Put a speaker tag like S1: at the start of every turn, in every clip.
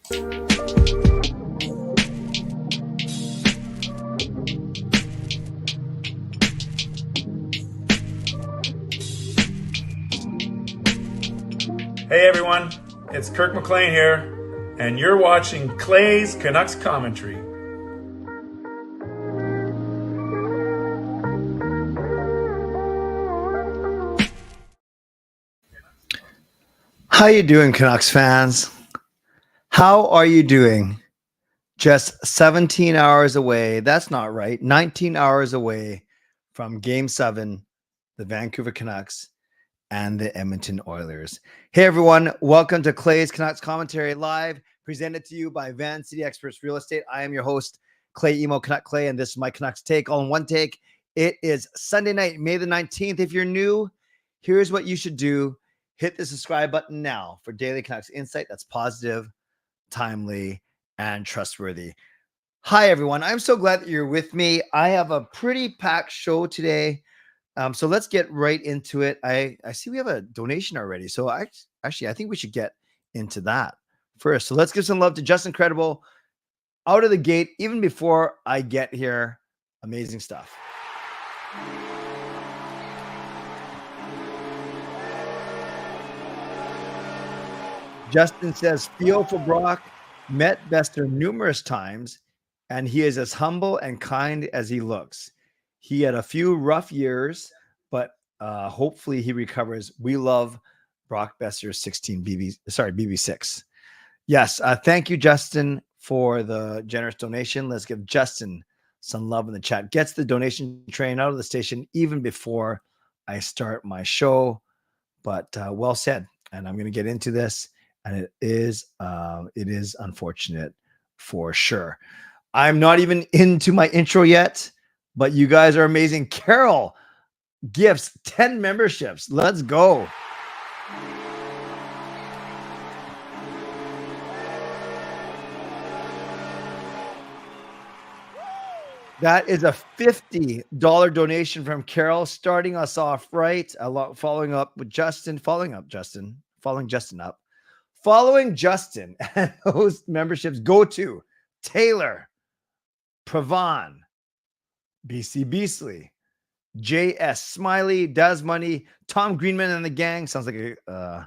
S1: Hey everyone, it's Kirk McLean here, and you're watching Clay's Canucks Commentary.
S2: How you doing, Canucks fans? How are you doing? Just 17 hours away. That's not right. 19 hours away from Game 7, the Vancouver Canucks and the Edmonton Oilers. Hey, everyone. Welcome to Clay's Canucks Commentary Live, presented to you by Van City Experts Real Estate. I am your host, Clay Emo Canuck Clay, and this is my Canucks Take, all in one take. It is Sunday night, May the 19th. If you're new, here's what you should do. Hit the subscribe button now for daily Canucks insight that's positive, timely, and trustworthy. Hi, everyone. I'm so glad that you're with me. I have a pretty packed show today. So let's get right into it. I see we have a donation already. So I think we should get into that first. So let's give some love to Justin Credible out of the gate, even before I get here. Amazing stuff. Justin says, feel for Brock, met Boeser numerous times, and he is as humble and kind as he looks. He had a few rough years, but hopefully he recovers. We love Brock Boeser 16 BB6. Yes, thank you, Justin, for the generous donation. Let's give Justin some love in the chat. Gets the donation train out of the station even before I start my show. But well said, and I'm going to get into this. And it is unfortunate for sure. I'm not even into my intro yet, but you guys are amazing. Carol gifts 10 memberships. Let's go. That is a $50 donation from Carol, starting us off right. Following Justin and those memberships go to Taylor, Pravan, BC Beasley, JS Smiley, Daz Money, Tom Greenman and the gang. Sounds like a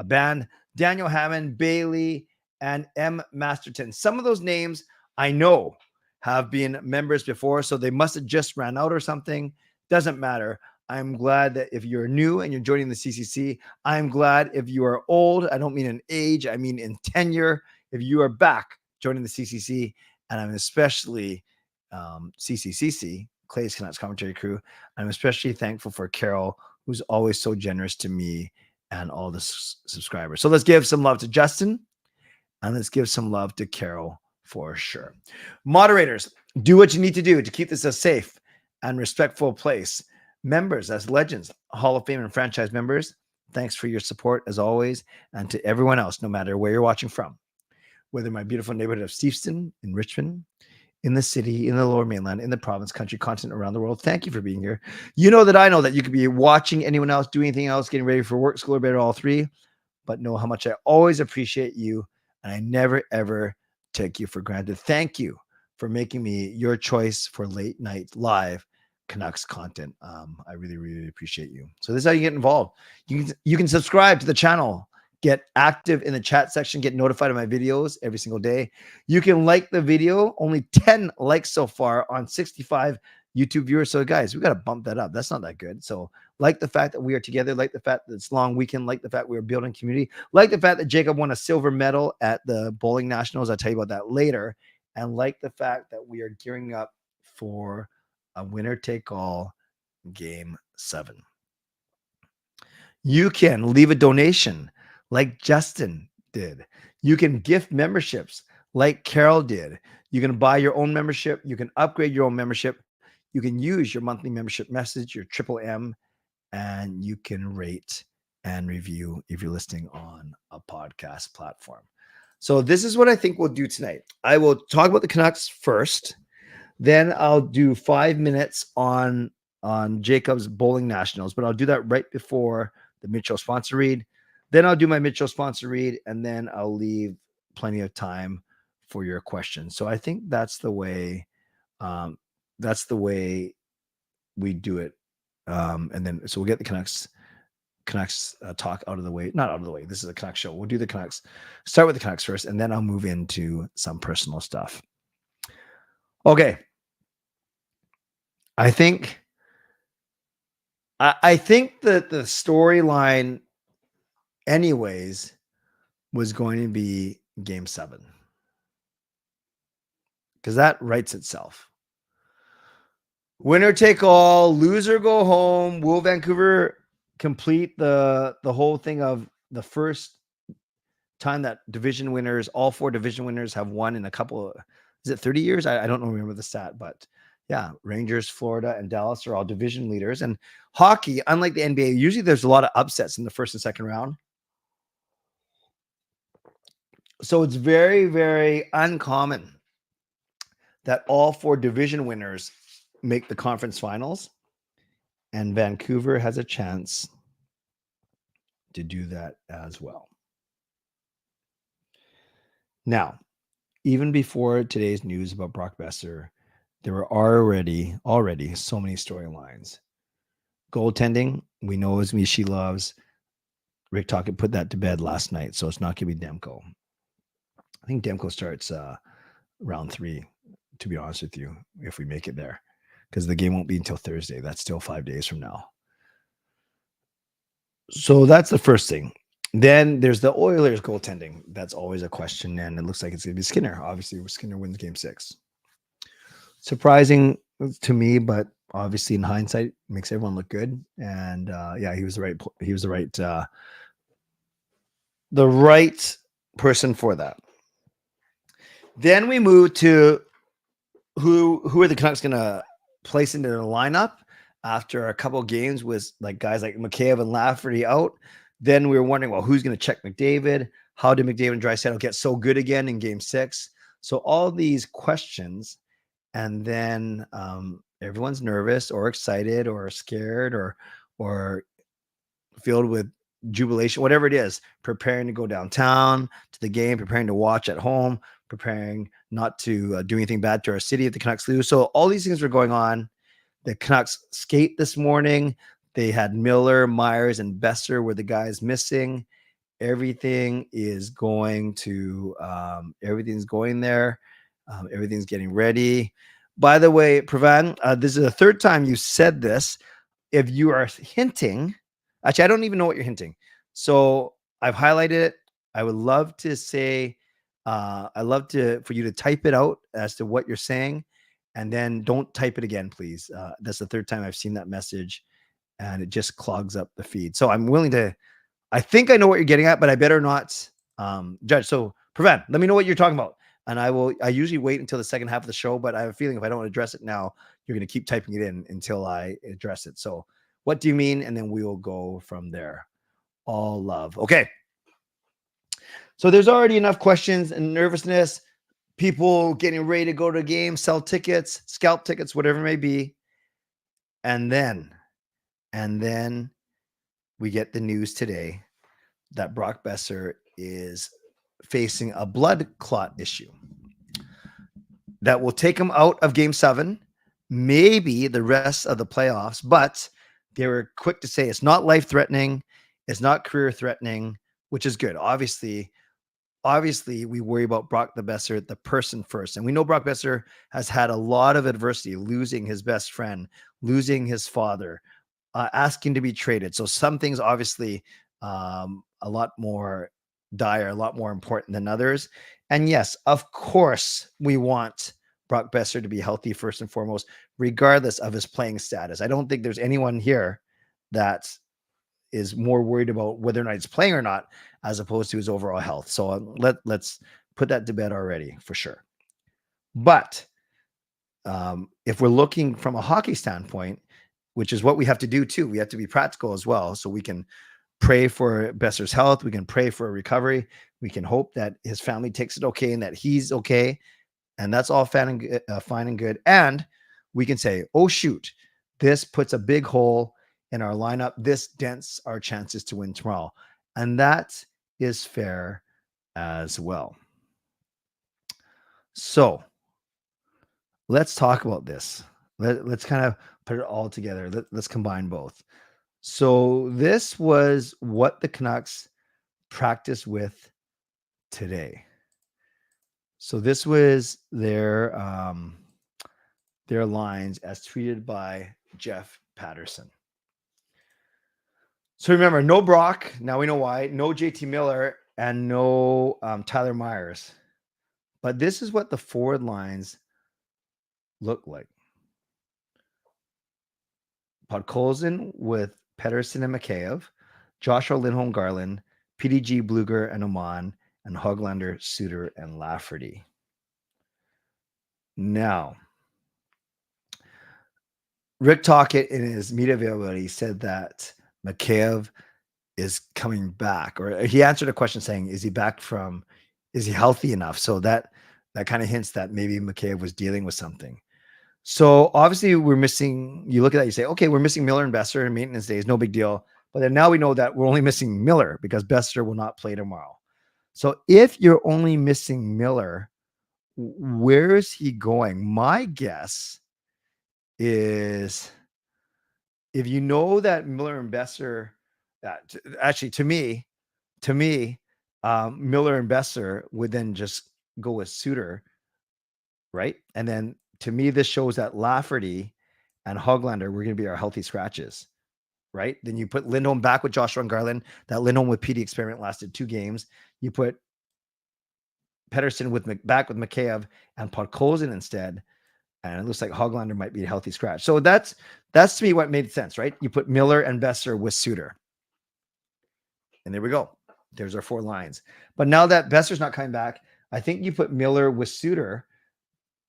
S2: band. Daniel Hammond, Bailey, and M. Masterton. Some of those names I know have been members before, so they must have just ran out or something. Doesn't matter. I'm glad that if you're new and you're joining the CCC, I'm glad if you are old. I don't mean in age, I mean in tenure. If you are back joining the CCC, and I'm especially CCCC, Clay's Canucks Commentary Crew, I'm especially thankful for Carol, who's always so generous to me and all the subscribers. So let's give some love to Justin, and let's give some love to Carol for sure. Moderators, do what you need to do to keep this a safe and respectful place. Members, as legends, Hall of Fame and franchise members, thanks for your support as always. And to everyone else, no matter where you're watching from, whether my beautiful neighborhood of Steveston, in Richmond, in the city, in the Lower Mainland, in the province, country, continent, around the world, thank you for being here. You know that I know that you could be watching anyone else, doing anything else, getting ready for work, school, or bed, all three, but know how much I always appreciate you, and I never, ever take you for granted. Thank you for making me your choice for late night live Canucks content. I really, really appreciate you. So this is how you get involved. You can subscribe to the channel, get active in the chat section, get notified of my videos every single day. You can like the video. Only 10 likes so far on 65 YouTube viewers. So guys, we got to bump that up. That's not that good. So like the fact that we are together, like the fact that it's long weekend, like the fact we are building community, like the fact that Jacob won a silver medal at the Bowling Nationals. I'll tell you about that later. And like the fact that we are gearing up for a winner-take-all Game 7. You can leave a donation like Justin did. You can gift memberships like Carol did. You can buy your own membership. You can upgrade your own membership. You can use your monthly membership message, your M, and you can rate and review if you're listening on a podcast platform. So this is what I think we'll do tonight. I will talk about the Canucks first. Then I'll do 5 minutes on Jacob's Bowling Nationals, but I'll do that right before the Mitchell sponsor read. Then I'll do my Mitchell sponsor read, and then I'll leave plenty of time for your questions. So I think that's the way we do it. And then so we'll get the Canucks talk out of the way. Not out of the way. This is a Canucks show. We'll do the Canucks. Start with the Canucks first, and then I'll move into some personal stuff. Okay. I think that the storyline, anyways, was going to be Game 7, because that writes itself. Winner take all, loser go home. Will Vancouver complete the whole thing of the first time that division winners, all 4 division winners, have won in a couple of, is it 30 years? I don't remember the stat, but yeah, Rangers, Florida, and Dallas are all division leaders. And hockey, unlike the NBA, usually there's a lot of upsets in the first and second round. So it's very, very uncommon that all 4 division winners make the conference finals. And Vancouver has a chance to do that as well. Now, even before today's news about Brock Boeser, there were already so many storylines. Goaltending, we know as Mishi loves. Rick Tocchet put that to bed last night, so it's not going to be Demko. I think Demko starts round 3, to be honest with you, if we make it there, because the game won't be until Thursday. That's still 5 days from now. So that's the first thing. Then there's the Oilers goaltending. That's always a question, and it looks like it's going to be Skinner. Obviously, Skinner wins Game 6. Surprising to me, but obviously in hindsight, makes everyone look good. And yeah, he was the right person for that. Then we move to who are the Canucks going to place into their lineup after a couple of games with like guys like McCabe and Lafferty out. Then we were wondering, well, who's going to check McDavid? How did McDavid and Draisaitl get so good again in Game 6? So all these questions, and then everyone's nervous or excited or scared or filled with jubilation, whatever it is, preparing to go downtown to the game, preparing to watch at home, preparing not to do anything bad to our city if the Canucks lose. So all these things were going on. The Canucks skate this morning. They had Miller, Myers, and Boeser were the guys missing. Everything is going to, everything's going there. Everything's getting ready. By the way, Pravan, this is the third time you said this. If you are hinting, actually, I don't even know what you're hinting. So I've highlighted it. I would love to say, for you to type it out as to what you're saying, and then don't type it again, please. That's the third time I've seen that message, and it just clogs up the feed. So I'm willing to, I think I know what you're getting at, but I better not judge. So Pravan, let me know what you're talking about. And I usually wait until the second half of the show, but I have a feeling if I don't address it now, you're going to keep typing it in until I address it. So what do you mean? And then we will go from there. All love. Okay. So there's already enough questions and nervousness, people getting ready to go to a game, sell tickets, scalp tickets, whatever it may be. And then we get the news today that Brock Boeser is facing a blood clot issue that will take him out of Game 7, maybe the rest of the playoffs, but they were quick to say it's not life-threatening, it's not career-threatening, which is good. Obviously, we worry about Brock Boeser, the person first. And we know Brock Boeser has had a lot of adversity, losing his best friend, losing his father, asking to be traded. So some things obviously a lot more dire, a lot more important than others. And yes, of course, we want Brock Boeser to be healthy first and foremost, regardless of his playing status. I don't think there's anyone here that is more worried about whether or not he's playing or not, as opposed to his overall health. So let's put that to bed already for sure. But if we're looking from a hockey standpoint, which is what we have to do too, we have to be practical as well. So we can pray for Boeser's health. We can pray for a recovery. We can hope that his family takes it okay and that he's okay. And that's all fine and good. And we can say, oh, shoot, this puts a big hole in our lineup. This dents our chances to win tomorrow. And that is fair as well. So let's talk about this. Let's kind of put it all together. Let's combine both. So this was what the Canucks practice with today. So this was their lines as tweeted by Jeff Patterson. So remember, no Brock. Now we know why. No JT Miller and no Tyler Myers. But this is what the forward lines look like. Podkolzin with Pedersen and Mikheyev, Joshua Lindholm Garland, PDG Bluger and Oman, and Hoglander, Suter, and Lafferty. Now, Rick Tocchet in his media availability said that Mikheyev is coming back, or he answered a question saying, is he healthy enough? So that kind of hints that maybe Mikheyev was dealing with something. So obviously we're missing, you look at that, you say, okay, we're missing Miller and Boeser in maintenance days, no big deal. But then now we know that we're only missing Miller because Boeser will not play tomorrow. So if you're only missing Miller, where is he going? My guess is if you know that Miller and Boeser, actually to me, Miller and Boeser would then just go with Suter, right? And then to me, this shows that Lafferty and Hoglander were going to be our healthy scratches, right? Then you put Lindholm back with Joshua and Garland. That Lindholm with PD experiment lasted 2 games. You put Pedersen back with Mikheyev and Podkolzin instead. And it looks like Hoglander might be a healthy scratch. So that's to me what made sense, right? You put Miller and Boeser with Suter. And there we go. There's our 4 lines. But now that Boeser's not coming back, I think you put Miller with Suter.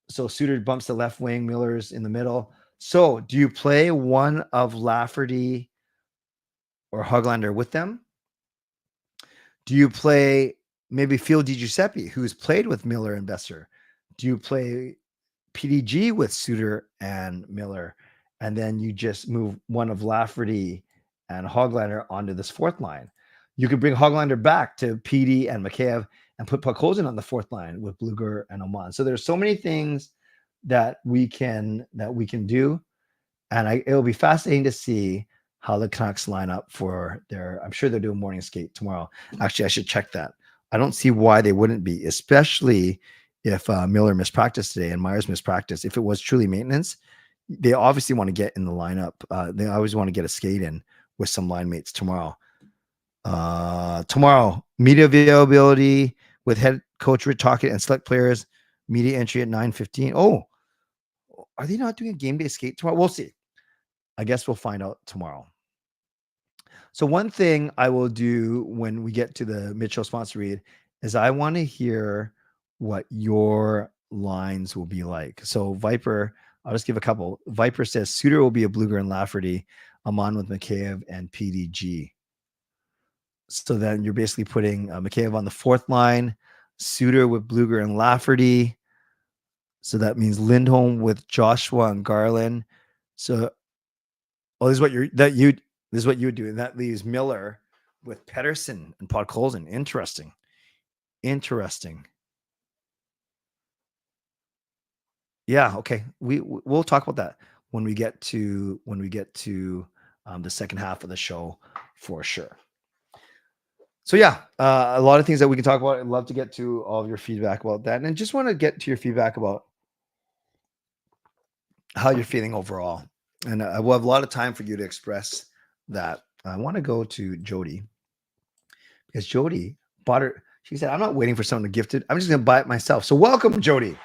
S2: So Suter bumps the left wing, Miller's in the middle. So do you play one of Lafferty or Hoglander with them? Do you play maybe Phil DiGiuseppe, who's played with Miller and Boeser? Do you play PDG with Suter and Miller? And then you just move one of Lafferty and Hoglander onto this 4th line. You could bring Hoglander back to PD and Mikheyev and put Podkolzin on the 4th line with Bluger and Oman. So there's so many things that we can do. And it'll be fascinating to see how the Canucks line up for I'm sure they're doing morning skate tomorrow. Actually, I should check that. I don't see why they wouldn't be, especially if Miller missed practice today and Myers missed practice. If it was truly maintenance, they obviously want to get in the lineup. They always want to get a skate in with some line mates tomorrow. Tomorrow, media availability with head coach Rick Tocchet and select players. Media entry at 9:15. Oh, are they not doing a game day skate tomorrow? We'll see. I guess we'll find out tomorrow. So one thing I will do when we get to the mid-show sponsor read is I want to hear what your lines will be like. So Viper, I'll just give a couple. Viper says Suter will be a Bluger and Lafferty. Oman with Mikheyev and PDG. So then you're basically putting Mikheyev on the 4th line, Suter with Bluger and Lafferty. So that means Lindholm with Joshua and Garland. So, this is what you would do, and that leaves Miller with Pedersen and Podkolzin. Interesting. Yeah. Okay. We'll talk about that when we get to the second half of the show for sure. So yeah, a lot of things that we can talk about. I'd love to get to all of your feedback about that, and I just want to get to your feedback about how you're feeling overall. And I will have a lot of time for you to express that. I want to go to Jody because Jody bought her. She said, I'm not waiting for someone to gift it. I'm just going to buy it myself. So welcome, Jody.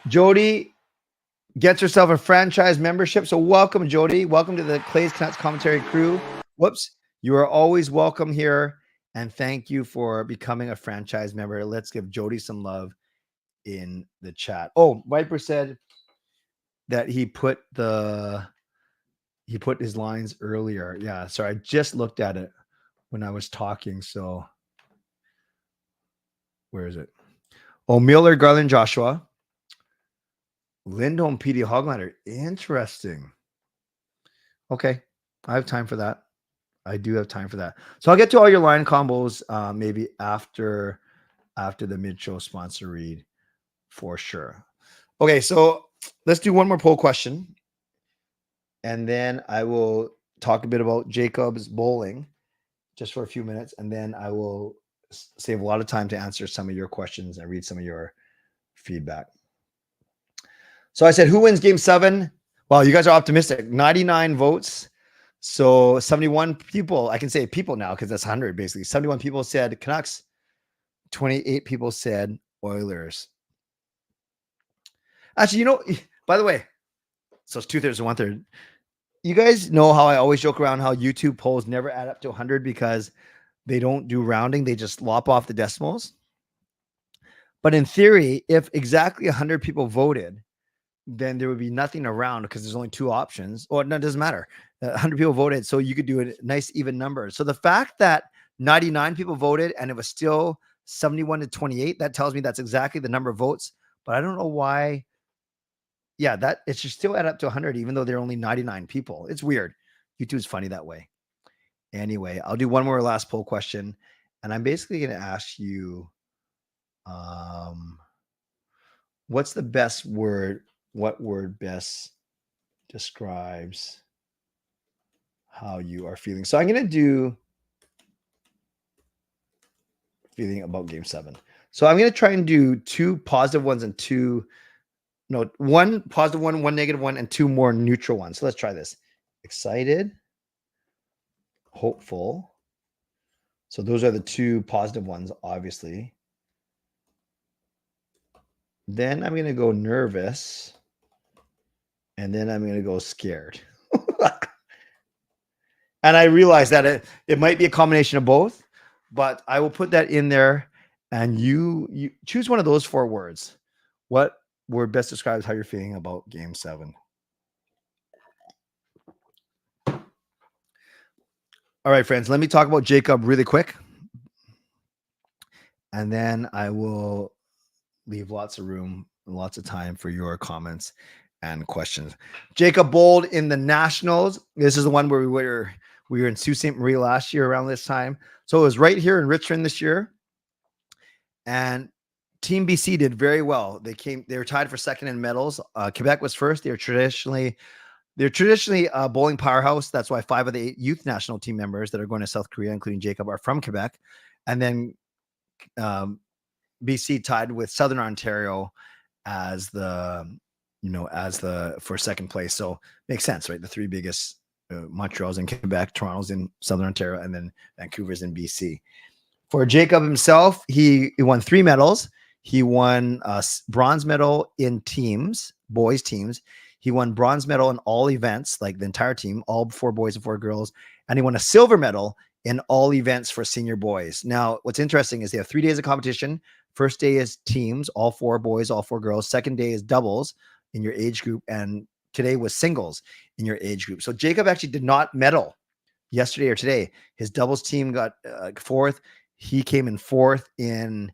S2: Jody gets herself a franchise membership. So welcome, Jody. Welcome to the Clay's Canucks commentary crew. Whoops. You are always welcome here. And thank you for becoming a franchise member. Let's give Jody some love in the chat. Oh, Viper said that he put his lines earlier. Yeah, sorry. I just looked at it when I was talking. So where is it? Oh, Miller, Garland, Joshua. Lindholm, PD, Hoglander. Interesting. Okay. I have time for that. I do have time for that. So I'll get to all your line combos maybe after the mid-show sponsor read for sure. Okay, so let's do one more poll question. And then I will talk a bit about Jacob's bowling just for a few minutes. And then I will save a lot of time to answer some of your questions and read some of your feedback. So I said, who wins game 7? Well, you guys are optimistic. 99 votes. So 71 people, I can say people now because that's 100 basically. 71 people said Canucks. 28 people said Oilers. Actually, by the way, so it's 2/3 to 1/3. You guys know how I always joke around how YouTube polls never add up to 100 because they don't do rounding. They just lop off the decimals. But in theory, if exactly 100 people voted, then there would be nothing around because there's only 2 options. Or no, it doesn't matter. 100 people voted, so you could do a nice even number. So the fact that 99 people voted and it was still 71 to 28, that tells me that's exactly the number of votes. But I don't know why. Yeah, that it should still add up to 100, even though there are only 99 people. It's weird. YouTube's funny that way. Anyway, I'll do one more last poll question, and I'm basically going to ask you, what's the best word? What word best describes how you are feeling? So I'm going to do feeling about game 7. So I'm going to try and do 2 positive ones and 1 positive one, 1 negative one, and 2 more neutral ones. So let's try this. Excited, hopeful. So those are the 2 positive ones, obviously. Then I'm going to go nervous. And then I'm going to go scared. And I realize that it might be a combination of both, but I will put that in there. And you choose one of those 4 words. What word best describes how you're feeling about game 7? All right, friends, let me talk about Jacob really quick. And then I will leave lots of room, lots of time for your comments and questions. Jacob bowled in the Nationals. This is the one where we were in Sault Ste. Marie last year around this time. So it was right here in Richmond this year. And Team BC did very well. They were tied for second in medals. Quebec was first. They're traditionally a bowling powerhouse. That's why 5 of the 8 youth national team members that are going to South Korea, including Jacob, are from Quebec. And then BC tied with Southern Ontario as for second place. So makes sense, right? The 3 biggest, Montreal's in Quebec, Toronto's in Southern Ontario, and then Vancouver's in BC. For Jacob himself, he won 3 medals. He won a bronze medal in teams, boys teams. He won bronze medal in all events, like the entire team, all 4 boys and 4 girls. And he won a silver medal in all events for senior boys. Now, what's interesting is they have 3 days of competition. First day is teams, all 4 boys, all 4 girls. Second day is doubles in your age group. And today was singles in your age group. So Jacob actually did not medal yesterday or today. His doubles team got 4th. He came in 4th in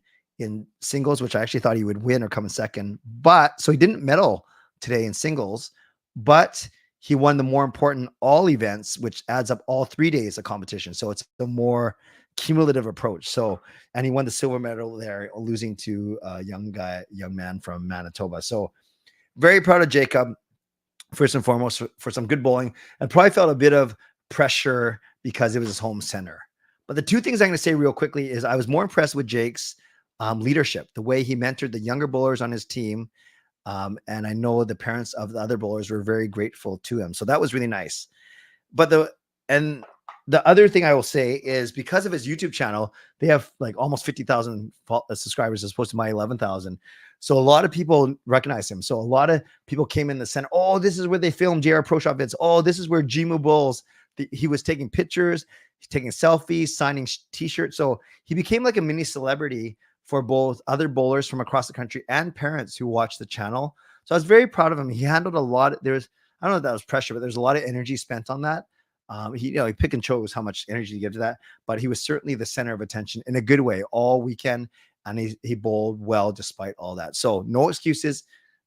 S2: singles, which I actually thought he would win or come in second. But so he didn't medal today in singles, but he won the more important all events, which adds up all 3 days of competition. So it's a more cumulative approach. So, and he won the silver medal there, losing to a young man from Manitoba. So very proud of Jacob, first and foremost, for some good bowling, and probably felt a bit of pressure because it was his home center. But the 2 things I'm going to say real quickly is I was more impressed with Jake's leadership, the way he mentored the younger bowlers on his team. And I know the parents of the other bowlers were very grateful to him. So that was really nice. But the other thing I will say is because of his YouTube channel, they have like almost 50,000 subscribers as opposed to my 11,000. So a lot of people recognize him. So a lot of people came in the center. Oh, this is where they filmed JR Pro Shop vids. Oh, this is where Jimu bowls. He was taking pictures, he's taking selfies, signing t-shirts. So he became like a mini celebrity for both other bowlers from across the country and parents who watch the channel. So I was very proud of him. He handled a lot. I don't know if that was pressure, but there's a lot of energy spent on that. He pick and chose how much energy to give to that, but he was certainly the center of attention in a good way all weekend. And he bowled well despite all that. So no excuses.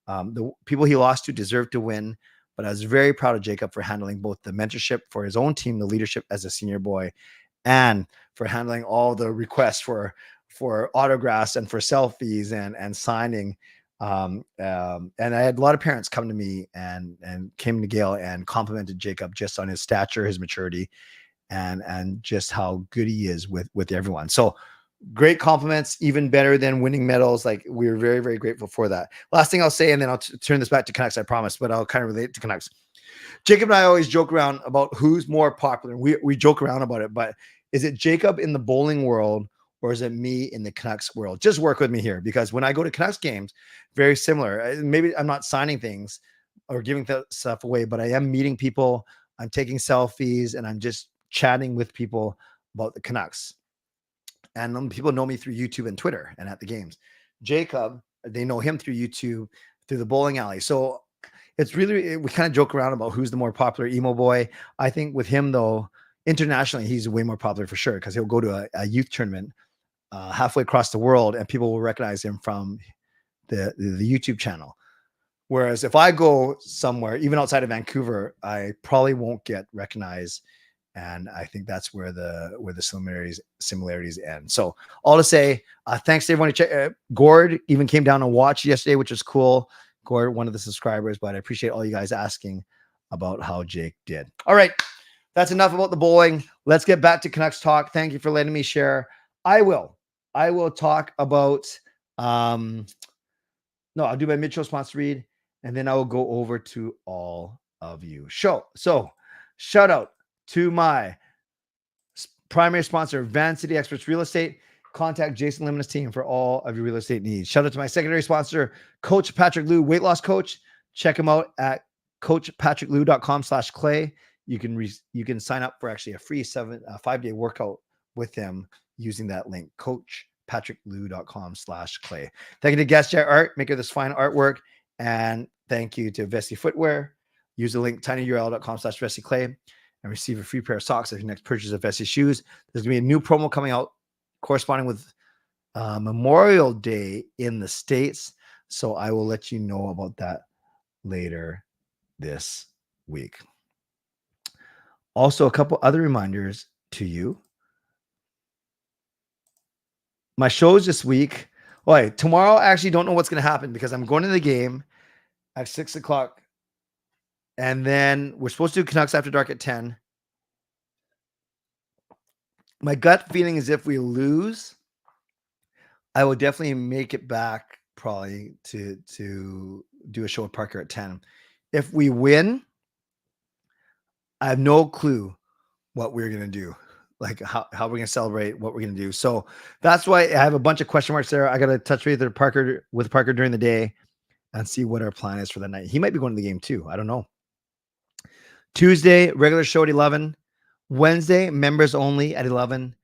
S2: The people he lost to deserve to win, but I was very proud of Jacob for handling both the mentorship for his own team, the leadership as a senior boy, and for handling all the requests for autographs and for selfies and signing. And I had a lot of parents come to me and came to Gail and complimented Jacob just on his stature, his maturity, and just how good he is with everyone. So great compliments, even better than winning medals. Like, we were very, very grateful for that. Last thing I'll say, and then I'll turn this back to Canucks, I promise, but I'll kind of relate to Canucks. Jacob and I always joke around about who's more popular. We joke around about it, but is it Jacob in the bowling world or is it me in the Canucks world? Just work with me here, because when I go to Canucks games, very similar. Maybe I'm not signing things or giving stuff away, but I am meeting people. I'm taking selfies and I'm just chatting with people about the Canucks. And people know me through YouTube and Twitter and at the games. Jacob, they know him through YouTube, through the bowling alley. So it's really, we kind of joke around about who's the more popular emo boy. I think with him, though, internationally, he's way more popular for sure, because he'll go to a youth tournament halfway across the world and people will recognize him from the YouTube channel. Whereas if I go somewhere, even outside of Vancouver, I probably won't get recognized. And I think that's where the similarities end. So all to say, thanks to everyone. Gord even came down and watched yesterday, which was cool. Gord, one of the subscribers, but I appreciate all you guys asking about how Jake did. All right, that's enough about the bowling. Let's get back to Canucks talk. Thank you for letting me share. I will talk about, no, I'll do my mid-show sponsor read, and then I will go over to all of you. So shout out to my primary sponsor, Van City Experts Real Estate. Contact Jason Lim and his team for all of your real estate needs. Shout out to my secondary sponsor, Coach Patrick Liu, weight loss coach. Check him out at coachpatrickliu.com/clay. You can sign up for actually a free 5-day workout with him using that link, coachpatrickliu.com/clay. Thank you to Guest Jet Art, maker of this fine artwork. And thank you to Vessi Footwear. Use the link tinyurl.com/VessiClay and receive a free pair of socks at your next purchase of Vessi shoes. There's going to be a new promo coming out corresponding with Memorial Day in the States. So I will let you know about that later this week. Also, a couple other reminders to you. My shows this week. All right, tomorrow I actually don't know what's going to happen because I'm going to the game at 6 o'clock. And then we're supposed to do Canucks After Dark at 10. My gut feeling is if we lose, I will definitely make it back probably to do a show at Parker at 10. If we win, I have no clue what we're going to do, like how we're going to celebrate, what we're going to do. So that's why I have a bunch of question marks there. I got to touch base with Parker during the day and see what our plan is for the night. He might be going to the game too. I don't know. Tuesday, regular show at 11. Wednesday, members only at 11.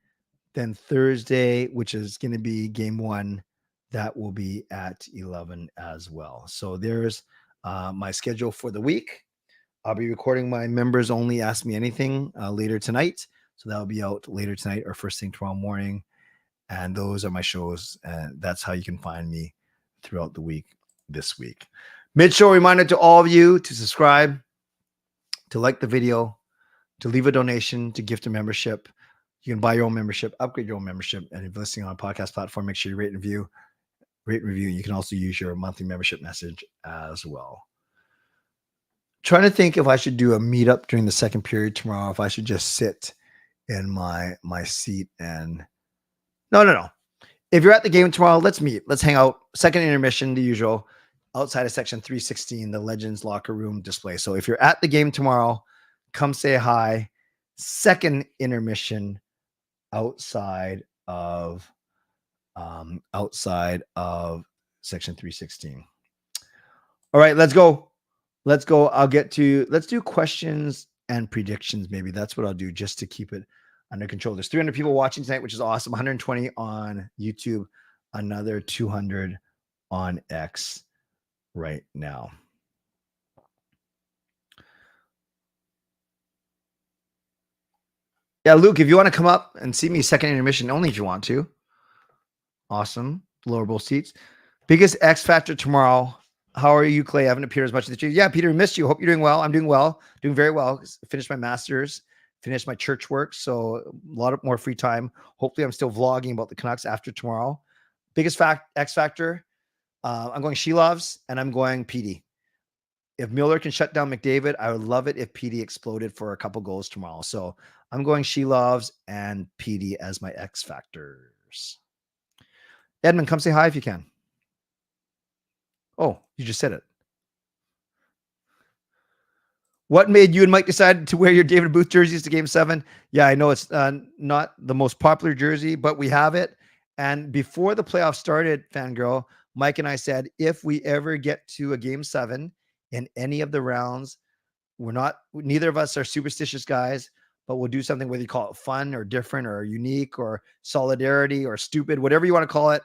S2: Then Thursday, which is going to be game 1, that will be at 11 as well. So there's my schedule for the week. I'll be recording my members only Ask Me Anything later tonight. So that'll be out later tonight or first thing tomorrow morning. And those are my shows. And that's how you can find me throughout the week this week. Mid-show reminder to all of you to subscribe, to like the video, to leave a donation, to gift a membership. You can buy your own membership, upgrade your own membership. And if you're listening on a podcast platform, make sure you rate and review. You can also use your monthly membership message as well. Trying to think if I should do a meetup during the second period tomorrow, if I should just sit in my seat and no. If you're at the game tomorrow, let's meet. Let's hang out. Second intermission, the usual, outside of section 316, the Legends locker room display. So if you're at the game tomorrow, come say hi. Second intermission outside of section 316. All right, let's go. Let's do questions and predictions. Maybe that's what I'll do just to keep it under control. There's 300 people watching tonight, which is awesome. 120 on YouTube, another 200 on X right now. Yeah, Luke, if you want to come up and see me second intermission, only if you want to. Awesome. Lower bowl seats. Biggest X factor tomorrow. How are you, Clay? I haven't appeared as much as you. Yeah, Peter, missed you. Hope you're doing well. I'm doing well. Doing very well. Finished my master's. Finished my church work. So a lot of more free time. Hopefully I'm still vlogging about the Canucks after tomorrow. Biggest X factor. I'm going Shelovs and I'm going PD. If Mueller can shut down McDavid, I would love it if PD exploded for a couple goals tomorrow. So I'm going Shelovs and PD as my X factors. Edmund, come say hi if you can. Oh, you just said it. What made you and Mike decide to wear your David Booth jerseys to Game 7? Yeah, I know it's not the most popular jersey, but we have it. And before the playoffs started, Fangirl, Mike and I said, if we ever get to a Game 7 in any of the rounds, neither of us are superstitious guys, but we'll do something, whether you call it fun or different or unique or solidarity or stupid, whatever you want to call it.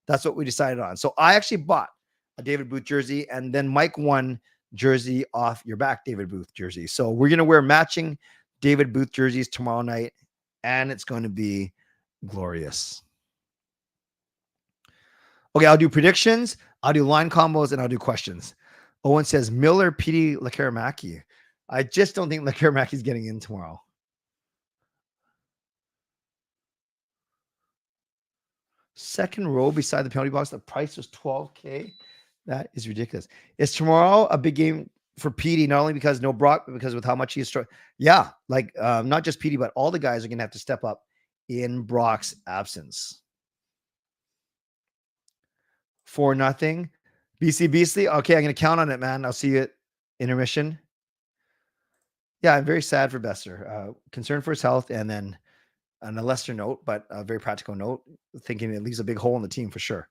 S2: That's what we decided on. So I actually bought a David Booth jersey, and then Mike won jersey off your back, David Booth jersey. So we're going to wear matching David Booth jerseys tomorrow night, and it's going to be glorious. Okay, I'll do predictions, I'll do line combos, and I'll do questions. Owen says, Miller, PD, Lekaramaki. I just don't think Lekaramaki's getting in tomorrow. Second row beside the penalty box, the price was $12K. That is ridiculous. Is tomorrow a big game for PD, not only because no Brock, but because with how much he is struck? Yeah, like not just PD, but all the guys are going to have to step up in Brock's absence. 4-0. BC Beastly. Okay, I'm going to count on it, man. I'll see you at intermission. Yeah, I'm very sad for Boeser. Concerned for his health, and then on a lesser note, but a very practical note, thinking it leaves a big hole in the team for sure.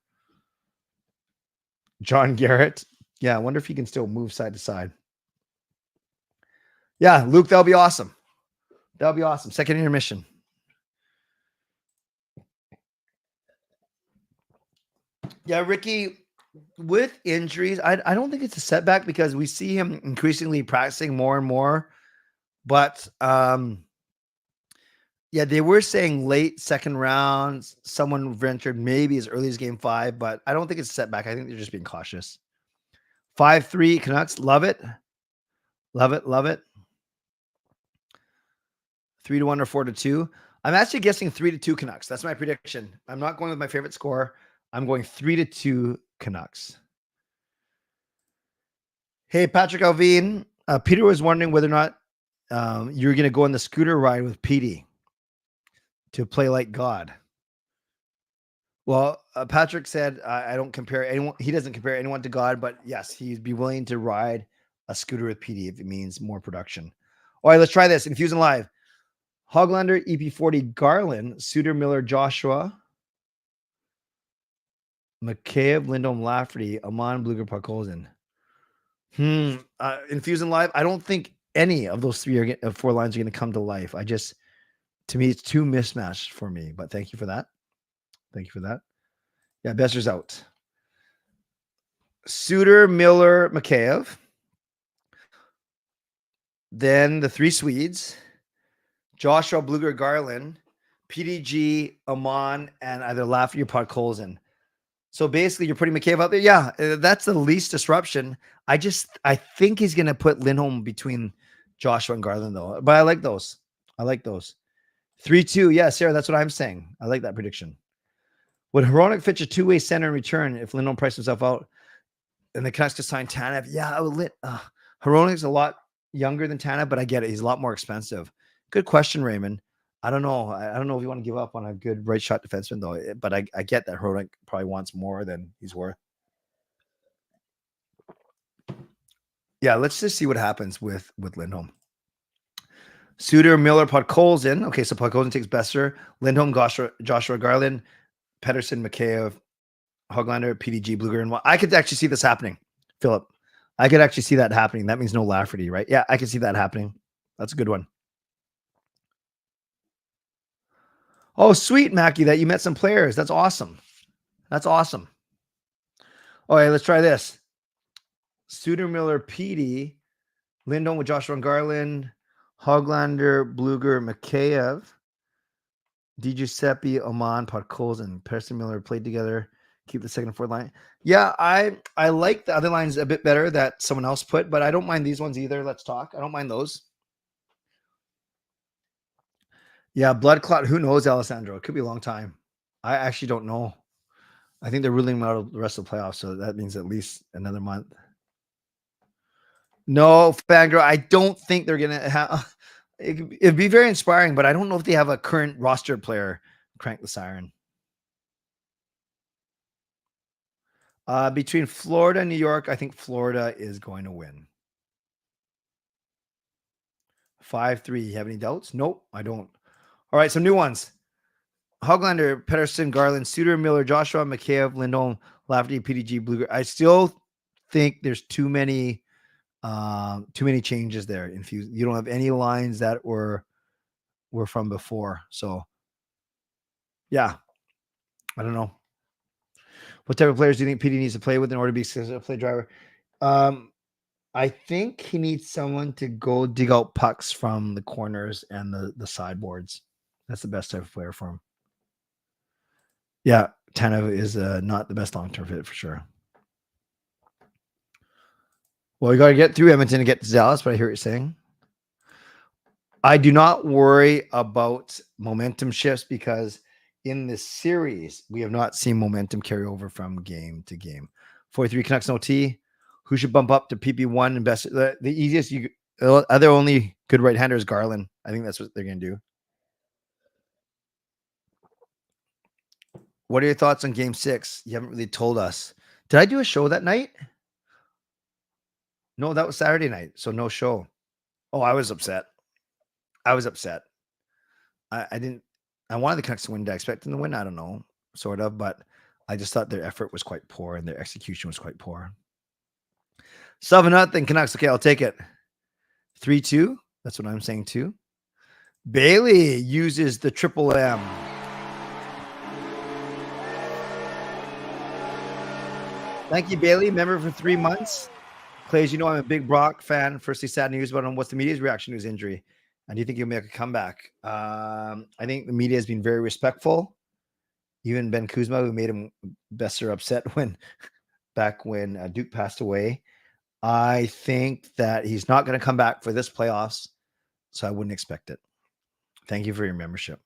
S2: John Garrett. Yeah, I wonder if he can still move side to side. Yeah, Luke, that'll be awesome. That'll be awesome. Second intermission. Yeah, Ricky, with injuries, I don't think it's a setback because we see him increasingly practicing more and more. But yeah, they were saying late second round, someone ventured maybe as early as Game 5, but I don't think it's a setback. I think they're just being cautious. 5-3 Canucks. Love it. Love it. Love it. 3-1 or 4-2. I'm actually guessing 3-2 Canucks. That's my prediction. I'm not going with my favorite score. I'm going 3-2 Canucks. Hey, Patrick Alvin. Peter was wondering whether or not you're going to go on the scooter ride with PD to play like God. Well, Patrick said, I don't compare anyone. He doesn't compare anyone to God, but yes, he'd be willing to ride a scooter with PD if it means more production. All right, let's try this. Infusing Live. Hoglander, EP40, Garland, Suter, Miller, Joshua, McCabe, Lindholm, Lafferty, Amon, Bluger, Parkolzin. Infusing Live. I don't think any of those four lines are going to come to life. To me, it's too mismatched for me, but thank you for that. Thank you for that. Yeah, Boeser's out. Suter, Miller, Mikheyev. Then the three Swedes. Joshua, Bluger, Garland, PDG, Amon, and either Lafferty or Podkolzin. So basically, you're putting McCabe out there. Yeah, that's the least disruption. I think he's going to put Lindholm between Joshua and Garland, though. But I like those. 3-2. Yeah, Sarah, that's what I'm saying. I like that prediction. Would Hronek fetch a two-way center in return if Lindholm priced himself out and the Canucks could sign Tanev? Yeah, I would. Hronek's a lot younger than Tanev, but I get it. He's a lot more expensive. Good question, Raymond. I don't know. I don't know if you want to give up on a good right shot defenseman, though. But I get that Hronek probably wants more than he's worth. Yeah, let's just see what happens with Lindholm. Suter, Miller, Podkolzin. Okay, so Podkolzin takes Boeser. Lindholm, Joshua Garland, Pettersson, Mikheyev, Hoglander, PDG, Bluger, and I could actually see this happening, Philip. I could actually see that happening. That means no Lafferty, right? Yeah, I can see that happening. That's a good one. Oh, sweet, Mackie, that you met some players. That's awesome. That's awesome. All right, let's try this. Suter, Miller, PD, Lindholm with Joshua Garland, Hoglander, Bluger, Mikheyev, DiGiuseppe, Oman, Podkolzin, Pearson, Miller played together. Keep the second and fourth line. Yeah, I like the other lines a bit better that someone else put, but I don't mind these ones either. Let's talk. I don't mind those. Yeah, blood clot. Who knows, Alessandro? It could be a long time. I actually don't know. I think they're ruling him out of the rest of the playoffs, so that means at least another month. No, Fangirl, I don't think they're gonna have. It'd be very inspiring, but I don't know if they have a current roster player crank the siren. Between Florida and New York, I think Florida is going to win. 5-3. You have any doubts? Nope, I don't. All right, some new ones. Hoglander, Pedersen, Garland, Suter, Miller, Joshua, Mikheyev, Lindholm, Lafferty, PDG, Blueger. I still think there's too many changes there. Infused. You don't have any lines that were from before. So yeah, I don't know. What type of players do you think PD needs to play with in order to be successful play driver? I think he needs someone to go dig out pucks from the corners and the sideboards. That's the best type of player for him. Yeah, Tanev is not the best long-term fit for sure. Well, you got to get through Edmonton to get to Dallas, but I hear what you're saying. I do not worry about momentum shifts because in this series, we have not seen momentum carry over from game to game. 43 Canucks no T. Who should bump up to PP1 and best? The easiest other only good right-hander is Garland. I think that's what they're going to do. What are your thoughts on Game 6? You haven't really told us. Did I do a show that night? No, that was Saturday night, so no show. Oh, I was upset. I wanted the Canucks to win. Did I expect them to win? I don't know, sort of, but I just thought their effort was quite poor and their execution was quite poor. 7-0 Canucks. Okay, I'll take it. 3-2. That's what I'm saying too. Bailey uses the triple M. Thank you, Bailey. Member for 3 months. Clay, you know I'm a big Brock fan. Firstly, sad news, but what's the media's reaction to his injury? And do you think he'll make a comeback? I think the media has been very respectful. Even Ben Kuzma, who made him Boeser upset back when Duke passed away. I think that he's not going to come back for this playoffs, so I wouldn't expect it. Thank you for your membership.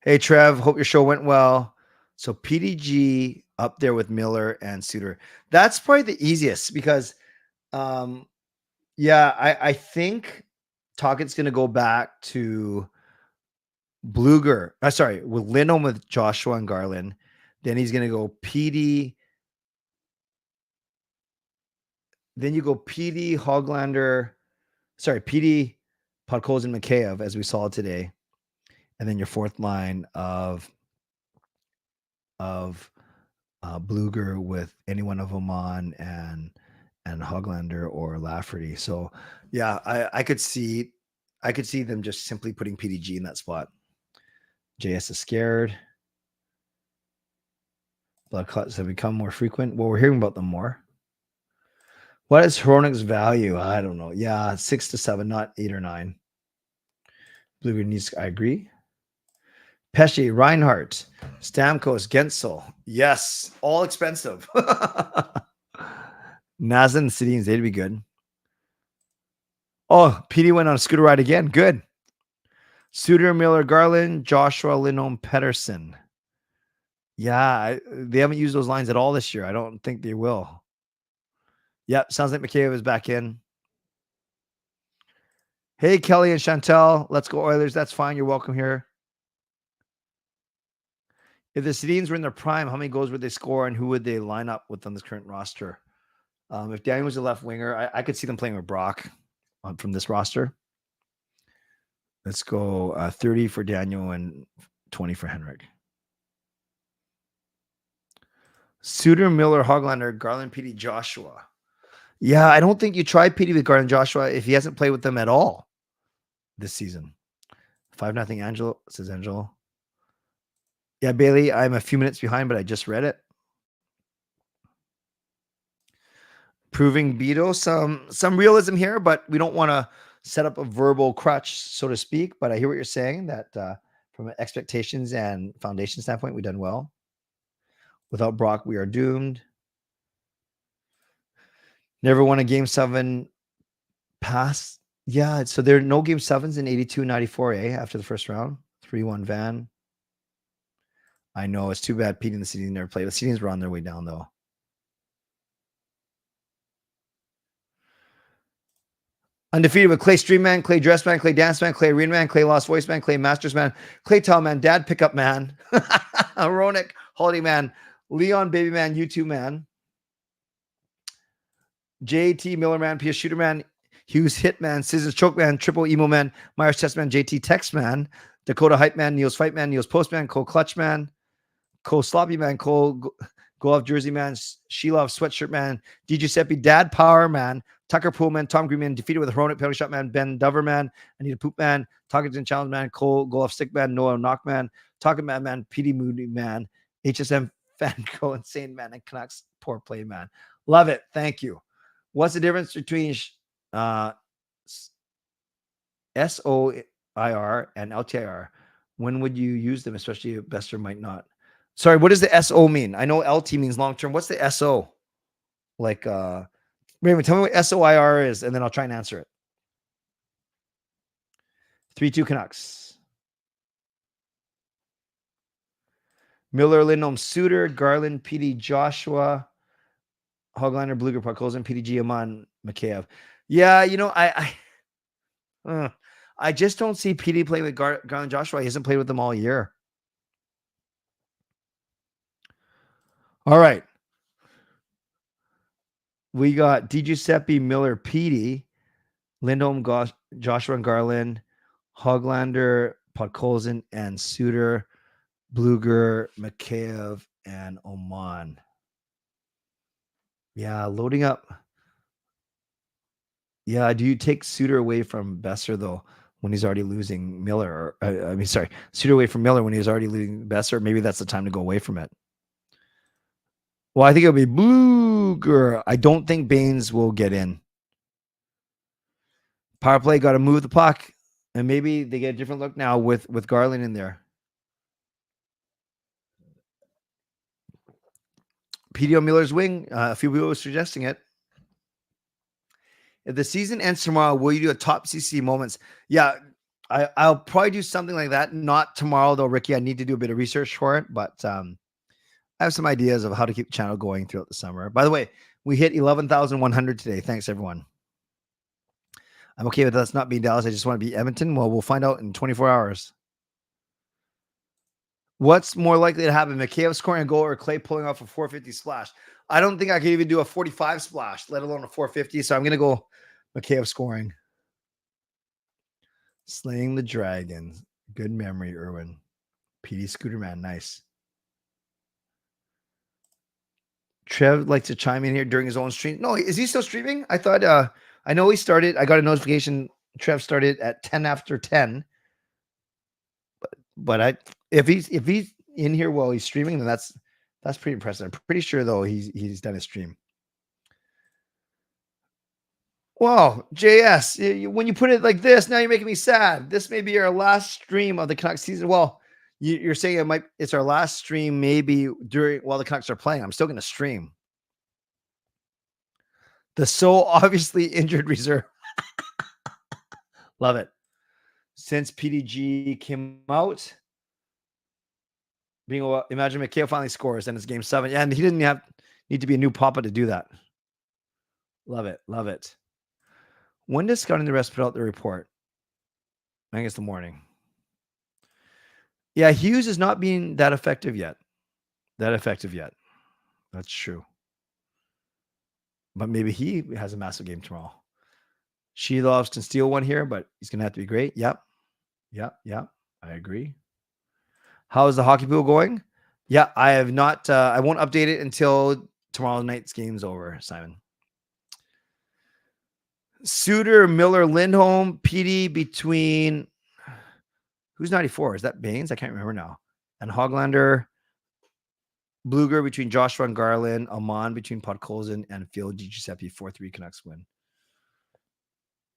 S2: Hey, Trev, hope your show went well. So PDG up there with Miller and Suter. That's probably the easiest because, I think Tocchet's going to go back to Blueger. With Lindholm with Joshua and Garland. Then he's going to go PD. Then you go PD, Hoglander. PD, Podkolzin, and Mikheyev, as we saw today. And then your fourth line of Blueger with any one of them on and Hoglander or Lafferty. So yeah, I could see them just simply putting PDG in that spot. JS is scared. Blood clots have become more frequent. Well, we're hearing about them more. What is Hronek's value? I don't know. Yeah, 6 to 7, not 8 or 9. Blueger needs. I agree. Pesce, Reinhardt, Stamkos, Gensel. Yes, all expensive. Nazan, Sedins, they'd be good. Oh, PD went on a scooter ride again. Good. Suter, Miller, Garland, Joshua, Lindholm, Pedersen. Yeah, they haven't used those lines at all this year. I don't think they will. Yep, sounds like Mikheyev is back in. Hey, Kelly and Chantel. Let's go Oilers. That's fine. You're welcome here. If the Sedins were in their prime, how many goals would they score and who would they line up with on this current roster? If Daniel was a left winger, I could see them playing with Brock from this roster. Let's go 30 for Daniel and 20 for Henrik. Suter, Miller, Hoglander, Garland, PD, Joshua. Yeah, I don't think you try PD with Garland Joshua if he hasn't played with them at all this season. 5-0 Angelo, says Angelo. Yeah, Bailey, I'm a few minutes behind, but I just read it. Proving Beto some realism here, but we don't want to set up a verbal crutch, so to speak. But I hear what you're saying, that From an expectations and foundation standpoint, we've done well. Without Brock, we are doomed. Never won a game 7 pass. Yeah, so there are no game 7s in 82 94, after the first round. 3-1 Van. I know, it's too bad Pete and the City never played. The Cities were on their way down, though. Undefeated with Clay Stream Man, Clay Dress Man, Clay Dance Man, Clay Arena Man, Clay Lost Voice Man, Clay Masters Man, Clay Tall Man, Dad Pickup Man, Ronick Holiday Man, Leon Baby Man, YouTube Man, JT Miller Man, PS Shooter Man, Hughes Hitman, Scissors Choke Man, Triple Emo Man, Myers Test Man, JT Text Man, Dakota Hype Man, Neil's Fight Man, Neil's Post Man, Cole Clutch Man, Cole Sloppy Man, Cole Go Off Jersey Man, Sheila Sweatshirt Man, DJ Seppi, Dad Power Man, Tucker Poolman, Tom Greenman, defeated with a Hornet Penalty Shot Man, Ben Dover Man, Anita Poop Man, Talking Challenge Man, Cole Go Off Stick Man, Noah Knock Man, Talking Man Man, PD Moody Man, HSM Fangirl Insane Man, and Canucks Poor Play Man. Love it. Thank you. What's the difference between SOIR and LTIR? When would you use them, especially if Bester might not? Sorry, what does the SO mean? I know LT means long term. What's the SO? Like, Raymond, tell me what SOIR is, and then I'll try and answer it. 3-2 Canucks. Miller, Lindholm, Suter, Garland, PD, Joshua, Hoglander, Bluger, Parkozin, PDG, Amon, Mikheyev. Yeah, you know, I just don't see PD playing with Garland Joshua. He hasn't played with them all year. All right. We got DiGiuseppe, Miller, PD, Lindholm, Joshua and Garland, Hoglander, Podkolzin, and Suter, Bluger, Mikheyev, and Oman. Yeah, loading up. Yeah, do you take Suter away from Besser, though, when he's already losing Miller? Suter away from Miller when he's already losing Besser. Maybe that's the time to go away from it. Well, I think it'll be Bluger. I don't think Baines will get in. Power play, got to move the puck. And maybe they get a different look now with Garland in there. PDO Miller's wing. A few people were suggesting it. If the season ends tomorrow, will you do a top CC moments? Yeah, I'll probably do something like that. Not tomorrow, though, Ricky. I need to do a bit of research for it. But I have some ideas of how to keep the channel going throughout the summer. By the way, we hit 11,100 today. Thanks, everyone. I'm okay with us not being Dallas. I just want to be Edmonton. Well, we'll find out in 24 hours. What's more likely to happen? Mikheyev scoring a goal or Clay pulling off a 450 splash? I don't think I could even do a 45 splash, let alone a 450. So I'm going to go Mikheyev scoring. Slaying the Dragon. Good memory, Irwin. PD Scooter Man. Nice. Trev likes to chime in here during his own stream. No, is he still streaming? I thought, I know he started. I got a notification. Trev started at 10 after 10. But if he's in here while he's streaming, then that's pretty impressive. I'm pretty sure though he's done a stream. Wow, JS, when you put it like this, now you're making me sad. This may be our last stream of the Canucks season. Well, you're saying it's our last stream maybe while the Canucks are playing. I'm still going to stream. The so obviously injured reserve. Love it. Since PDG came out, imagine Mikheyev finally scores and it's game 7. Yeah, and he didn't need to be a new Papa to do that. Love it. Love it. When does Scouting the Rest put out the report? I think it's the morning. Yeah, Hughes is not being that effective yet. That's true. But maybe he has a massive game tomorrow. Shelovs can steal one here, but he's going to have to be great. Yep. I agree. How is the hockey pool going? Yeah, I have not. I won't update it until tomorrow night's game's over, Simon. Suter, Miller, Lindholm, PD between... Who's 94? Is that Baines? I can't remember now. And Hoglander, Bluger between Joshua and Garland, Amon between Podkolzin and Phil DiGiuseppe. 4-3 Canucks win.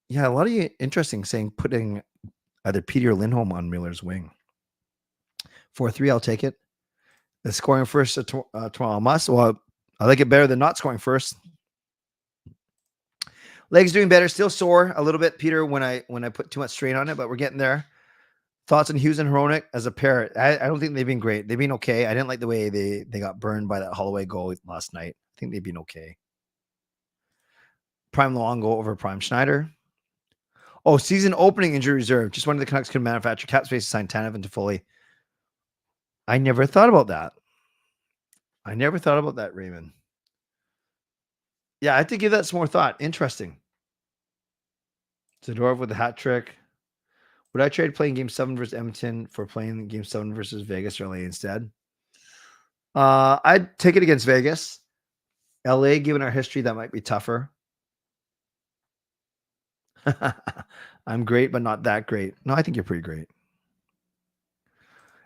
S2: Yeah, a lot of you interesting saying putting either PD or Lindholm on Miller's wing. 4-3, I'll take it. The scoring first tomorrow must. Well, I like it better than not scoring first. Legs doing better, still sore a little bit, Peter, when I put too much strain on it, but we're getting there. Thoughts on Hughes and Hronik as a pair? I don't think they've been great. They've been okay. I didn't like the way they got burned by that Holloway goal last night. I think they've been okay. Prime Luongo over Prime Schneider. Oh, season opening injury reserve. Just wondering the Canucks could manufacture cap space to sign Tanev and Toffoli. I never thought about that. Raymond. Yeah, I have to give that some more thought. Interesting. Zadorov with the hat trick. Would I trade playing Game 7 versus Edmonton for playing Game 7 versus Vegas or LA instead? I'd take it against Vegas. LA, given our history, that might be tougher. I'm great, but not that great. No, I think you're pretty great.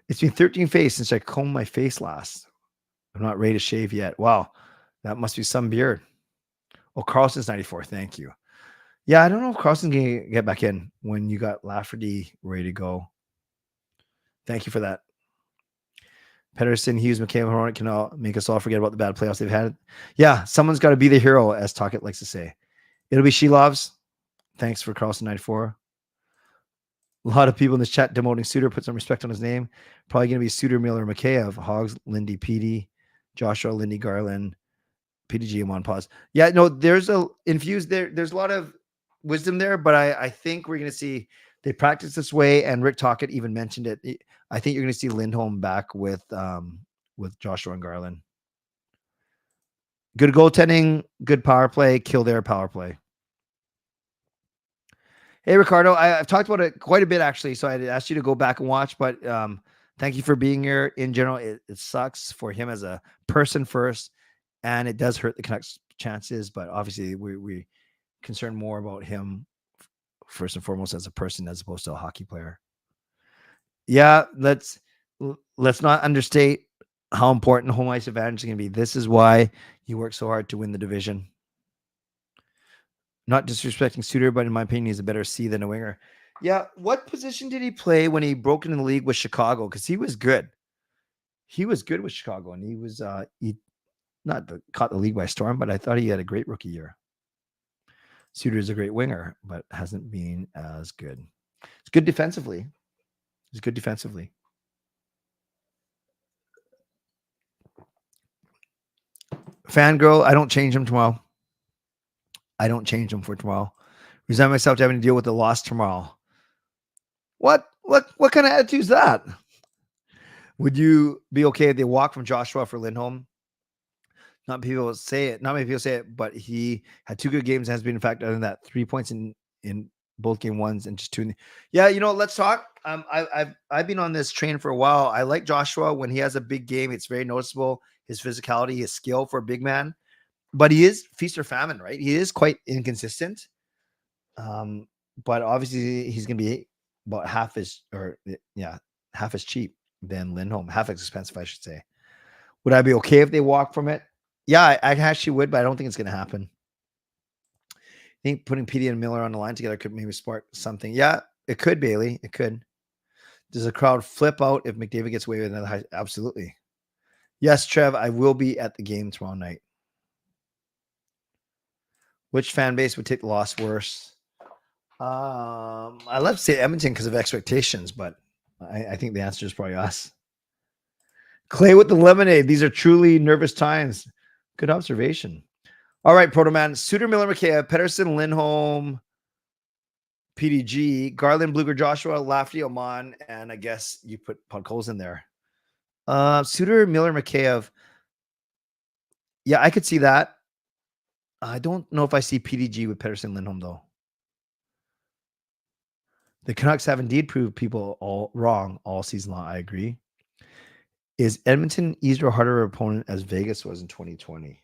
S2: It's been 13 days since I combed my face last. I'm not ready to shave yet. Wow, that must be some beard. Oh, Carlson's 94. Thank you. Yeah, I don't know if Carlson's going to get back in when you got Lafferty ready to go. Thank you for that. Pedersen, Hughes, McCabe, and Hronik can all make us all forget about the bad playoffs they've had. Yeah, someone's got to be the hero, as Talkett likes to say. It'll be Shelovs. Thanks for Carlson 94. A lot of people in this chat demoting Suter. Put some respect on his name. Probably going to be Suter, Miller, Mikheyev, Hogs, Lindy, Petey, Joshua, Lindy, Garland, PDG, and on pause. Yeah, no, there's a infused there. There's a lot of wisdom there, but I think we're going to see they practice this way, and Rick Tocchet even mentioned it. I think you're going to see Lindholm back with Joshua and Garland. Good goaltending, good power play, kill their power play. Hey, Ricardo, I've talked about it quite a bit, actually, so I'd asked you to go back and watch, but thank you for being here. In general, it sucks for him as a person first, and it does hurt the Canucks' chances, but obviously we concerned more about him first and foremost as a person as opposed to a hockey player. Yeah, let's not understate how important home ice advantage is going to be. This is why you work so hard to win the division. Not disrespecting Suter, but in my opinion, he's a better C than a winger. Yeah, what position did he play when he broke into the league with Chicago? Because he was good. He was good with Chicago, and he was caught the league by storm, but I thought he had a great rookie year. Suter is a great winger, but hasn't been as good. It's good defensively. Fangirl, I don't change him tomorrow. I don't change him for tomorrow. Resign myself to having to deal with the loss tomorrow. What kind of attitude is that? Would you be okay if they walk from Joshua for Lindholm? Not many people say it, but he had 2 good games and has been, in fact, other than that, 3 points in both game ones and just 2. Yeah, let's talk. I've been on this train for a while. I like Joshua when he has a big game. It's very noticeable. His physicality, his skill for a big man, but he is feast or famine, right? He is quite inconsistent. But obviously he's going to be about half as cheap than Lindholm, half as expensive, I should say. Would I be okay if they walk from it? Yeah, I actually would, but I don't think it's going to happen. I think putting Petey and Miller on the line together could maybe spark something. Yeah, it could, Bailey. It could. Does the crowd flip out if McDavid gets away with another high? Absolutely. Yes, Trev, I will be at the game tomorrow night. Which fan base would take the loss worse? I love to say Edmonton because of expectations, but I think the answer is probably us. Clay with the lemonade. These are truly nervous times. Good observation. All right, Proto Man. Suter, Miller, Mikheyev, Pedersen, Lindholm, PDG, Garland, Bluger, Joshua, Lafferty, Oman, and I guess you put Podkolzin in there. Suter, Miller, Mikheyev. Yeah, I could see that. I don't know if I see PDG with Pedersen, Lindholm, though. The Canucks have indeed proved people all wrong all season long. I agree. Is Edmonton easier or harder opponent as Vegas was in 2020?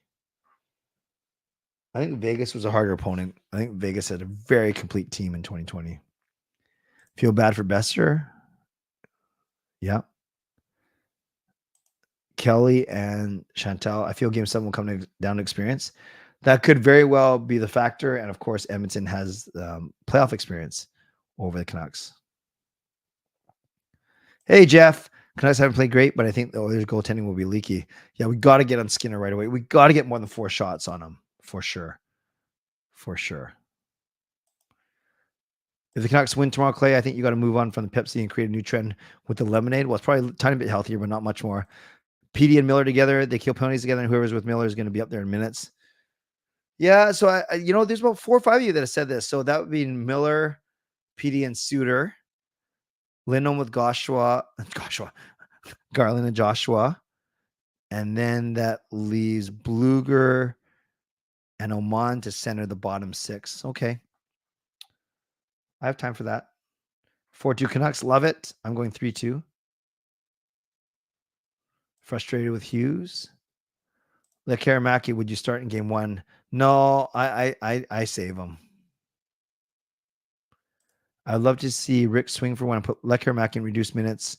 S2: I think Vegas was a harder opponent. I think Vegas had a very complete team in 2020. Feel bad for Boeser? Yeah. Kelly and Chantal, I feel Game 7 will come down to experience. That could very well be the factor. And, of course, Edmonton has playoff experience over the Canucks. Hey, Jeff. Canucks haven't played great, but I think the Oilers' goaltending will be leaky. Yeah, we got to get on Skinner right away. We got to get more than 4 shots on him for sure. For sure. If the Canucks win tomorrow, Clay, I think you got to move on from the Pepsi and create a new trend with the lemonade. Well, it's probably a tiny bit healthier, but not much more. PD and Miller together, they kill penalties together, and whoever's with Miller is going to be up there in minutes. Yeah, so I there's about 4 or 5 of you that have said this. So that would be Miller, PD, and Suter. Lindholm with Garland and Joshua. And then that leaves Bluger and Oman to center the bottom 6. Okay. I have time for that. 4-2 Canucks. Love it. I'm going 3-2. Frustrated with Hughes. Lekaramaki, would you start in game 1? No, I save him. I'd love to see Rick swing for one and put Lekaramaki in reduced minutes.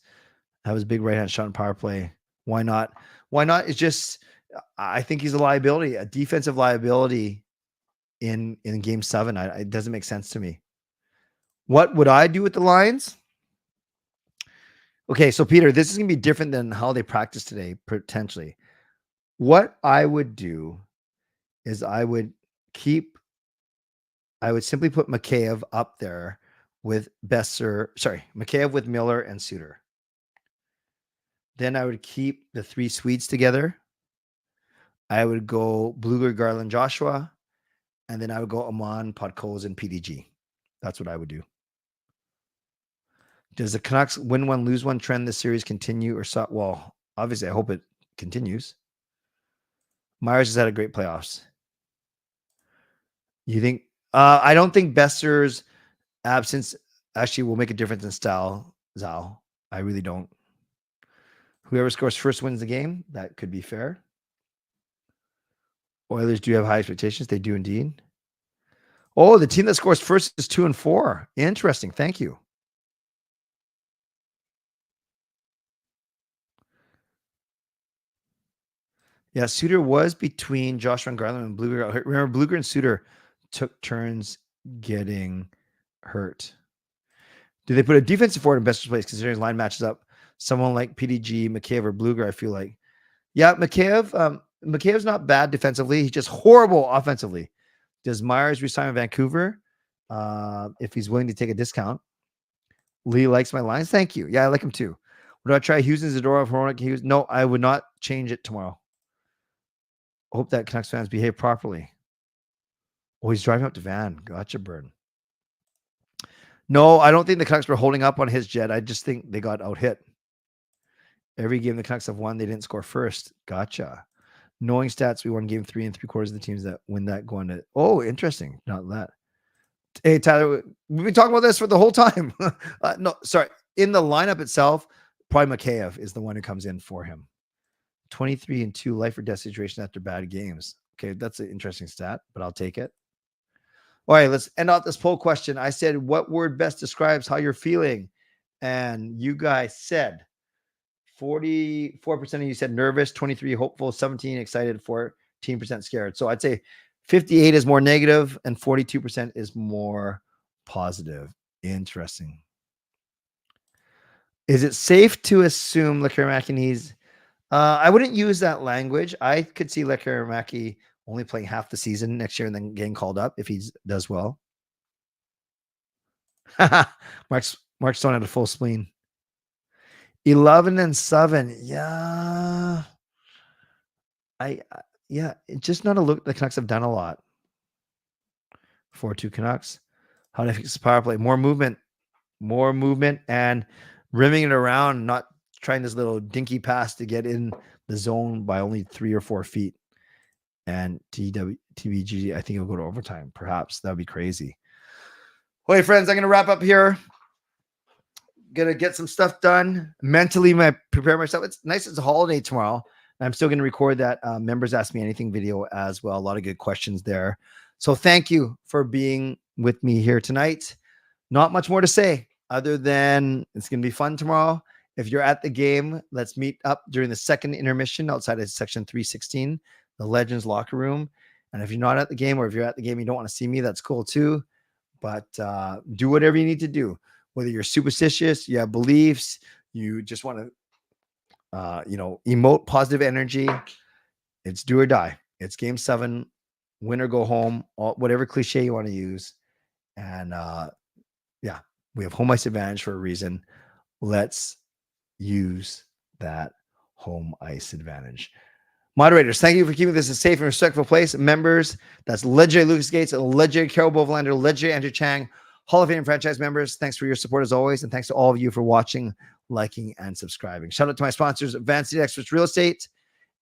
S2: Have his big right-hand shot in power play. Why not? Why not? It's just, I think he's a liability, a defensive liability in game 7. It doesn't make sense to me. What would I do with the Lions? Okay, so Peter, this is going to be different than how they practice today, potentially. What I would do is I would simply put Mikheyev up there with Mikheyev with Miller and Suter. Then I would keep the 3 Swedes together. I would go Bluger, Garland, Joshua, and then I would go Amon, Podkolzin, and PDG. That's what I would do. Does the Canucks win one, lose one trend this series continue or so? Well, obviously, I hope it continues. Myers has had a great playoffs. You think? I don't think Boeser's absence actually will make a difference in style, Zal. I really don't. Whoever scores first wins the game. That could be fair. Oilers do have high expectations. They do indeed. Oh, the team that scores first is 2-4. Interesting. Thank you. Yeah, Suter was between Joshua and Garland and Bluger. Remember, Bluger and Suter took turns getting hurt. Do they put a defensive forward in best place considering line matches up? Someone like PDG, Mikheyev, or Bluger, I feel like. Yeah, Mikheyev's not bad defensively. He's just horrible offensively. Does Myers resign in Vancouver if he's willing to take a discount? Lee likes my lines. Thank you. Yeah, I like him too. Would I try Hughes and Zadorov, Hronek, Hughes? No, I would not change it tomorrow. Hope that Canucks fans behave properly. Oh, he's driving up to Van. Gotcha, Burn. No, I don't think the Canucks were holding up on his jet. I just think they got out hit. Every game the Canucks have won, they didn't score first. Gotcha. Knowing stats, we won game 3 and 3/4 of the teams that win that going to. Oh, interesting. Not that. Hey, Tyler, we've been talking about this for the whole time. No, sorry. In the lineup itself, probably Mikheyev is the one who comes in for him. 23-2 life or death situation after bad games. Okay, that's an interesting stat, but I'll take it. All right, let's end out this poll question. I said, what word best describes how you're feeling? And you guys said 44% of you said nervous, 23 hopeful, 17 excited, 14% scared. So I'd say 58 is more negative and 42% is more positive. Interesting. Is it safe to assume Lekaramaki needs? I wouldn't use that language. I could see Lekaramaki only playing half the season next year and then getting called up if he does well. Mark Stone had a full spleen. 11-7. Yeah. It's just not a look. The Canucks have done a lot. 4-2 Canucks. How to fix the power play? More movement and rimming it around, not trying this little dinky pass to get in the zone by only 3 or 4 feet. And TBG, I think it'll go to overtime. Perhaps that would be crazy. Okay, friends, I'm going to wrap up here. Gonna get some stuff done mentally. Prepare myself. It's nice. It's a holiday tomorrow. I'm still going to record that members ask me anything video as well. A lot of good questions there. So thank you for being with me here tonight. Not much more to say other than it's going to be fun tomorrow. If you're at the game, let's meet up during the second intermission outside of section 316, the Legends locker room. And if you're not at the game, or if you're at the game, you don't want to see me, that's cool too. But do whatever you need to do. Whether you're superstitious, you have beliefs, you just want to emote positive energy. It's do or die. It's game 7, win or go home, whatever cliche you want to use. And yeah, we have home ice advantage for a reason. Let's use that home ice advantage. Moderators, thank you for keeping this a safe and respectful place. Members, that's legendary Lucas Gates, legendary Carol Bovenlander, legendary Andrew Chang, Hall of Fame franchise members. Thanks for your support as always. And thanks to all of you for watching, liking, and subscribing. Shout out to my sponsors, Advanced Experts Real Estate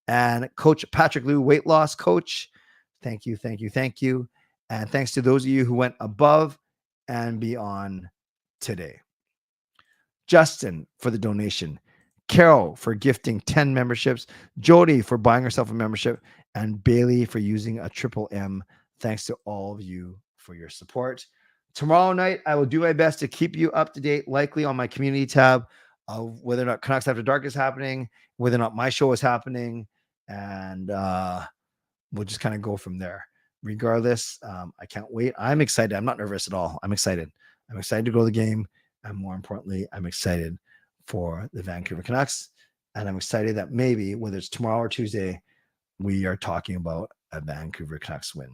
S2: and Coach Patrick Liu, weight loss coach. Thank you, thank you, thank you. And thanks to those of you who went above and beyond today. Justin for the donation. Carol for gifting 10 memberships, Jody for buying herself a membership, and Bailey for using a triple M. Thanks to all of you for your support. Tomorrow night, I will do my best to keep you up to date, likely on my community tab, of whether or not Canucks After Dark is happening, whether or not my show is happening, and we'll just kind of go from there. Regardless, I can't wait. I'm excited. I'm not nervous at all. I'm excited. I'm excited to go to the game. And more importantly, I'm excited for the Vancouver Canucks. And I'm excited that maybe, whether it's tomorrow or Tuesday, we are talking about a Vancouver Canucks win.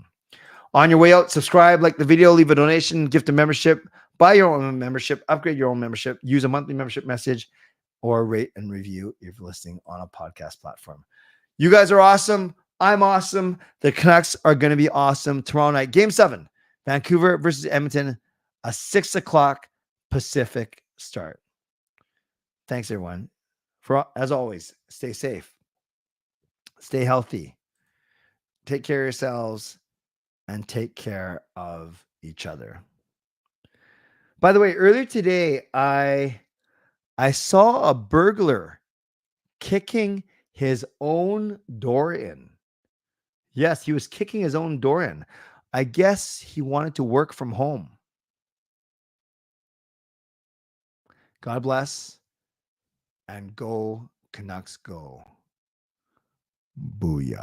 S2: On your way out, subscribe, like the video, leave a donation, gift a membership, buy your own membership, upgrade your own membership, use a monthly membership message, or rate and review if you're listening on a podcast platform. You guys are awesome. I'm awesome. The Canucks are going to be awesome tomorrow night. Game 7, Vancouver versus Edmonton, a 6 o'clock Pacific start. Thanks, everyone. As always, stay safe, stay healthy, take care of yourselves, and take care of each other. By the way, earlier today, I saw a burglar kicking his own door in. Yes, he was kicking his own door in. I guess he wanted to work from home. God bless. And go, Canucks, go. Booyah.